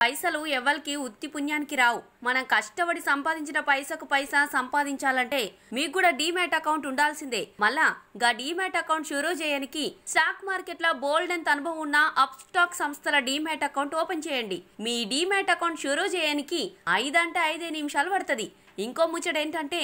పైసలు ఎవ్వరికి ఉత్తి పుణ్యానికి రావు. మనం కష్టపడి సంపాదించిన పైసకు పైసా సంపాదించాలంటే మీకు కూడా డీమ్యాట్ అకౌంట్ ఉండాల్సిందే. మళ్ళా గా డీమ్యాట్ అకౌంట్ షురూ చేయడానికి స్టాక్ మార్కెట్ లో బోల్డ్ ఎంత అనుభవం ఉన్న అప్ స్టాక్ సంస్థల డీమ్యాట్ అకౌంట్ ఓపెన్ చేయండి. మీ డీమ్యాట్ అకౌంట్ షురూ చేయడానికి 5 అంటే 5 నిమిషాలు పడుతుంది. ఇంకో ముచ్చట ఏంటంటే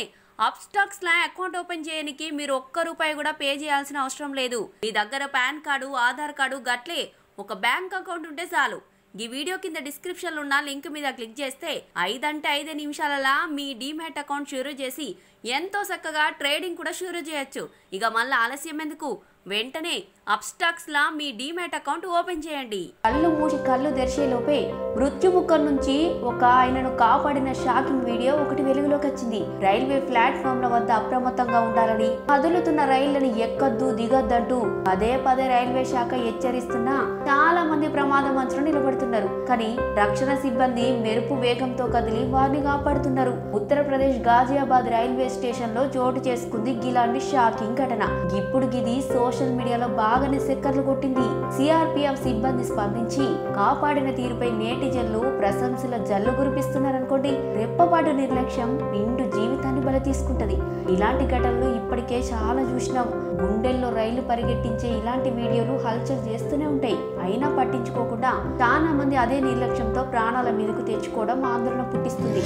అప్ స్టాక్స్ లా అకౌంట్ ఓపెన్ చేయడానికి మీరు ₹1 కూడా పే చేయాల్సిన అవసరం లేదు. మీ దగ్గర పాన్ కార్డు, ఆధార్ కార్డు గట్లే ఒక బ్యాంక్ అకౌంట్ ఉంటే చాలు. ఈ వీడియో కింద డిస్క్రిప్షన్ లో ఉన్న లింక్ మీద క్లిక్ చేస్తే 5 అంటే 5 నిమిషాలలో మీ డీమ్యాట్ అకౌంట్ షురూ చేసి ఎంతో చక్కగా ట్రేడింగ్ కూడా షురూ చేయొచ్చు. ఇక మళ్ళీ ఆలస్యం ఎందుకు, వెంటనే అప్ స్టాక్స్ లా మీ డీమ్యాట్ అకౌంట్ ఓపెన్ చేయండి. కళ్ళు మూసి కళ్ళు తెరిచేలోపే మృత్యుముఖం నుంచి ఒక ఆయనను కాపాడిన షాకింగ్ వీడియో ఒకటి వెలుగులోకి వచ్చింది. రైల్వే ప్లాట్ఫామ్ల వద్ద అప్రమత్తంగా ఉండాలని, కదులుతున్న రైళ్లను ఎక్కద్దు దిగద్దంటూ పదే రైల్వే శాఖ హెచ్చరిస్తున్నా చాలా మంది ప్రమాదం అంచున నిలబడుతున్నారు. కానీ రక్షణ సిబ్బంది మెరుపు వేగంతో కదిలి వారిని కాపాడుతున్నారు. ఉత్తరప్రదేశ్ గాజియాబాద్ రైల్వే స్టేషన్ లో చోటు చేసుకుంది గిలాంటి షాకింగ్ ఘటన. ఇప్పుడు గిది సోషల్ మీడియాలో బాగానే సెక్కర్లు కొట్టింది. సిఆర్పిఎఫ్ సిబ్బంది స్పందించి కాపాడిన తీరుపై నేటిజన్లు ప్రశంసల జల్లు కురిపిస్తున్నారనుకోండి. రెప్పపాటు నిర్లక్ష్యం నిండు జీవితాన్ని బలి తీసుకుంటది. ఇలాంటి ఘటనలు ఇప్పటికే చాలా చూసినాం. గుండెల్లో రైలు పరిగెట్టించే ఇలాంటి వీడియోలు హల్చల్ చేస్తూనే ఉంటాయి. అయినా పట్టించుకోకుండా చాలా మంది అదే నిర్లక్ష్యంతో ప్రాణాల మీదకు తెచ్చుకోవడం ఆందోళన పుట్టిస్తుంది.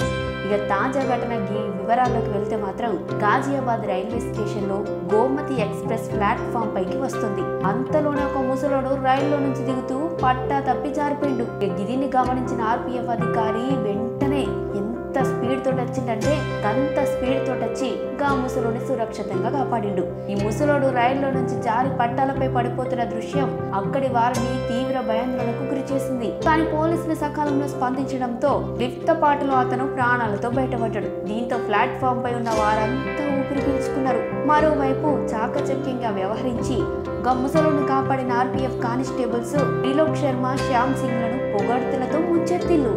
ఇక తాజా ఘటన వివరాల్లోకి వెళ్తే మాత్రం గాజియాబాద్ రైల్వే స్టేషన్ లో గోమతి ఎక్స్ప్రెస్ ప్లాట్ఫామ్ పైకి వస్తుంది. అంతలోనే ఒక ముసలోడు రైల్లో నుంచి దిగుతూ పట్టా తప్పి జారిపోయిండు. గిదిని గమనించిన ఆర్పిఎఫ్ అధికారి వెంటనే ఎంత స్పీడ్ తోటి వచ్చిందంటే అంత స్పీడ్ తోటి వచ్చి గా ముసలోని సురక్షితంగా కాపాడిండు. ఈ ముసలోడు రైల్లో నుంచి జారి పట్టాలపై పడిపోతున్న దృశ్యం అక్కడి వారిని తీవ్ర భయాందోళనకు గురి చేసింది. కానీ పోలీసులు సకాలంలో స్పందించడంతో లిఫ్ట్ పాటలో అతను ప్రాణాలతో బయటపడ్డాడు. దీంతో ప్లాట్ఫామ్ పై ఉన్న వారంతా ఊపిరి పీల్చుకున్నారు. మరోవైపు చాకచక్యంగా వ్యవహరించి గా ముసలోని కాపాడిన ఆర్పిఎఫ్ కానిస్టేబుల్స్ త్రిలోక్ శర్మ, శ్యామ్ సింగ్ లను పొగడ్తలతో ముంచెత్తిల్లు.